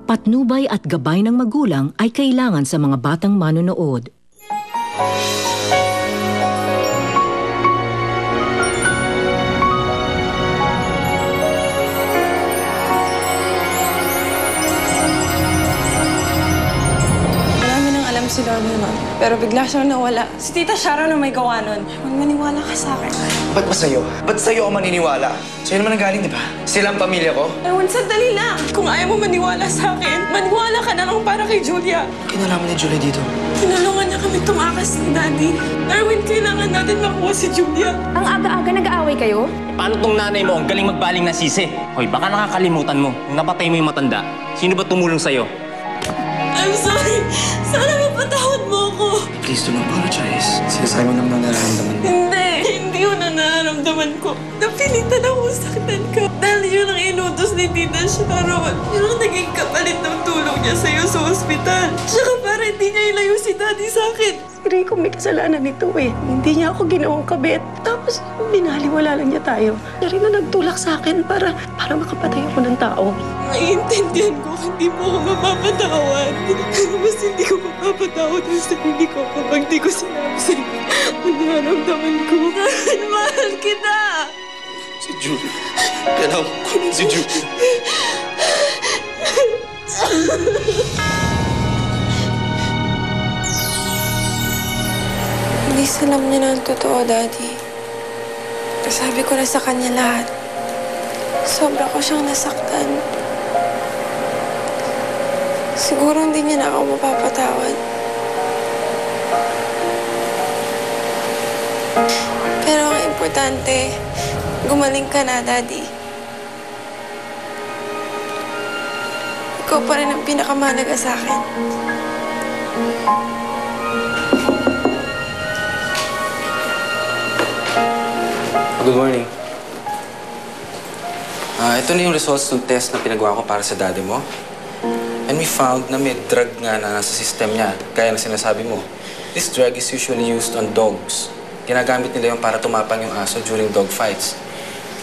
Patnubay at gabay ng magulang ay kailangan sa mga batang manonood. Si Lolo, no? Pero bigla siyang nawala. Si Tita Sharon na may gawa nun. Maniwala ka sa akin. Ba't ba sa'yo? Ba't sa'yo ako maniniwala? Sa'yo naman nanggaling, di ba? Sila ang pamilya ko. Ewan, sandali lang. Kung ayaw mo maniwala sa akin, maniwala ka na lang para kay Julia. Kinalaman ni Julia dito. Tinulungan niya kami tumakas ni Daddy. Darwin, kailangan natin makuha si Julia. Ang aga-aga nag-aaway kayo? Paano tong nanay mo? Ang galing magbaling na sisi. Hoy, baka nakakalimutan mo. Nung napatay mo yung matanda, sino ba tumulong sa'yo? I'm sorry. Sana mapatawad mo ako. Please don't apologize. Sinasabi mo naman ang nararamdaman mo. Hindi yun ang nararamdaman ko. Napilitan ako saktan ka. Dahil yun ang inutos ni Tita Sharon. Yun ang naging kapalit ng tulong niya sa'yo sa ospital. Tsaka para hindi niya ilayo si Daddy sa akin. Si Rico may kasalanan nito eh. Hindi niya ako ginawang kabit. Tapos binaliwala lang niya tayo. Siya rin na nagtulak sa akin para makapatay ako ng tao. Naiintindihan ko hindi mo ako mapapatawad. Pero mas hindi ko mapapatawad ang sarili ko kapag di ko sinabi sa'yo ang nararamdaman ko. Mahal kita! Si Julia. Kailangan ko kunin si Julia. Hindi alam niya na ang totoo, Daddy. Sabi ko na sa kanya lahat. Sobra ko siyang nasaktan. Siguro hindi niya na ako mapapatawad. Pero ang importante, gumaling ka na, Daddy. Ikaw pa rin ang pinakamahalaga sa akin. Good morning. Ito na yung results ng test na pinagawa ko para sa daddy mo. And we found na may drug nga na nasa system niya, kaya na sinasabi mo. This drug is usually used on dogs. Ginagamit nila yung para tumapang yung aso during dog fights.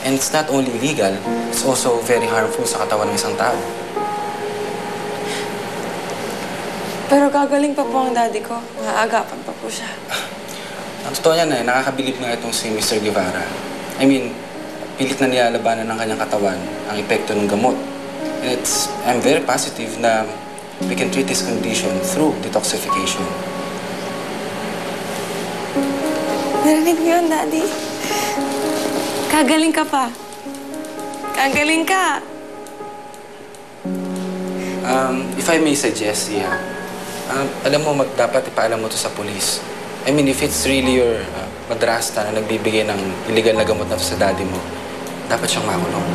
And it's not only illegal, it's also very harmful sa katawan ng isang tao. Pero gagaling pa po ang daddy ko. Maaagapan pa po siya. Ang totoo niyan nakakabilib nga itong si Mr. Guevara. I mean, pilit na nilalabanan ng kanyang katawan ang epekto ng gamot. And I'm very positive na we can treat this condition through detoxification. Narinig mo yun, Daddy? Kagaling ka pa. Kagaling ka. If I may suggest, alam mo, dapat ipaalam mo to sa police. I mean, if it's really your madrasta na nagbibigay ng illegal na gamot na sa daddy mo, dapat siyang makulong.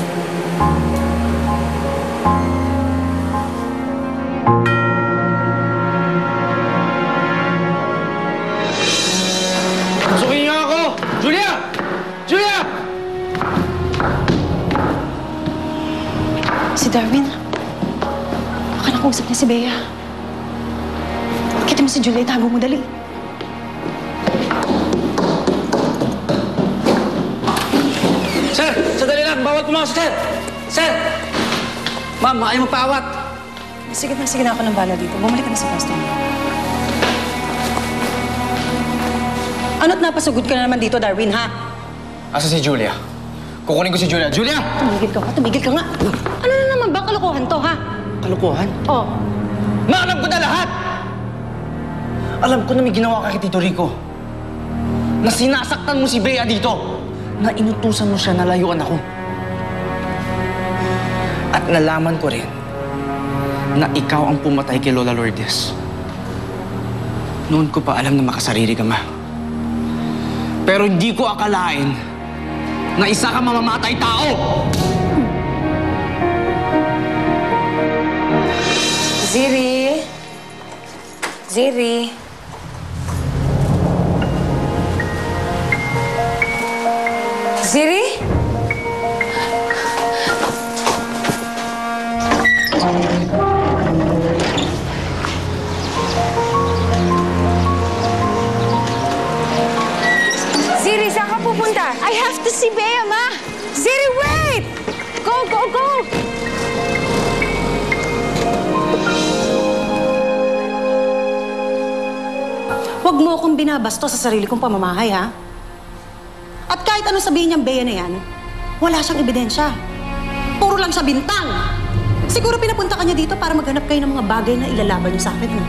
Pasukin niyo ako! Julia! Julia! Si Darwin, baka nakausap niya si Bea. Kita mo si Julia, itago mo dali. Sir! Sandali lang! Bawal pumasok, sir! Sir! Ma'am, ayaw magpaawat! Sige na ako ng bala dito. Bumalik ka na sa pwesto mo. Ano't napasugod ka na naman dito, Darwin, ha? Asa si Julia? Kukunin ko si Julia. Julia! Tumigil ka nga. Ano na naman ba kalokohan to, ha? Kalukuhan? Oh. Ma, alam ko na lahat! Alam ko na may ginawa ka kay Tito Rico. Na sinasaktan mo si Bea dito. Na inutusan mo siya na layuan ako. At nalaman ko rin na ikaw ang pumatay kay Lola Lourdes. Noon ko pa alam na makasarili ka, Ma. Pero hindi ko akalain na isa ka mamamatay tao! Ziri? Ziri? Ziri? Ziri, saan ka pupunta? I have to see Bea, Ma! Ziri, wait! Go, go, go! Huwag mo akong binabasto sa sarili kong pamamahay, ha? At kahit anong sabihin niyang Bea na yan, wala siyang ebidensya. Puro lang siya bintang. Siguro pinapunta ka niya dito para maghanap kayo ng mga bagay na ilalaban niyo sa akin, no?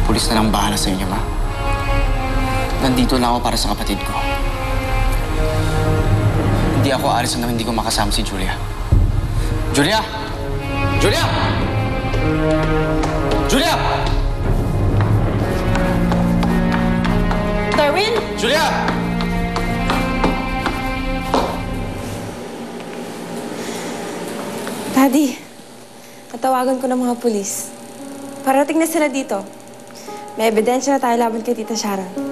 Pulis na lang bahala sa inyo, ma. Nandito lang ako para sa kapatid ko. Hindi ako aalis hanggang hindi ko makasama si Julia. Julia! Julia! Julia! Darwin! Julia! Daddy, natawagan ko ng mga pulis. Parating na sila dito. May ebidensya na tayo laban kay Tita Sharon.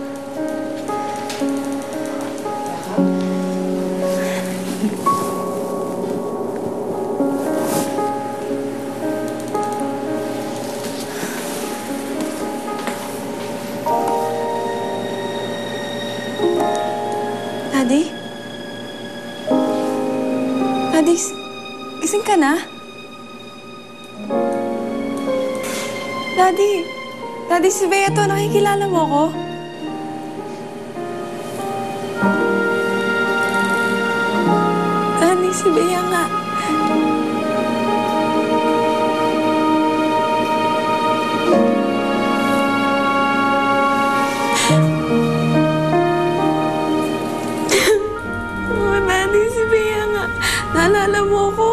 Daddy? Daddy, gising ka na? Daddy! Daddy, si Bea to. Nakikilala mo ako? Daddy, si Bea nga. Oh, Daddy, si Bea nga. Naalala mo ako.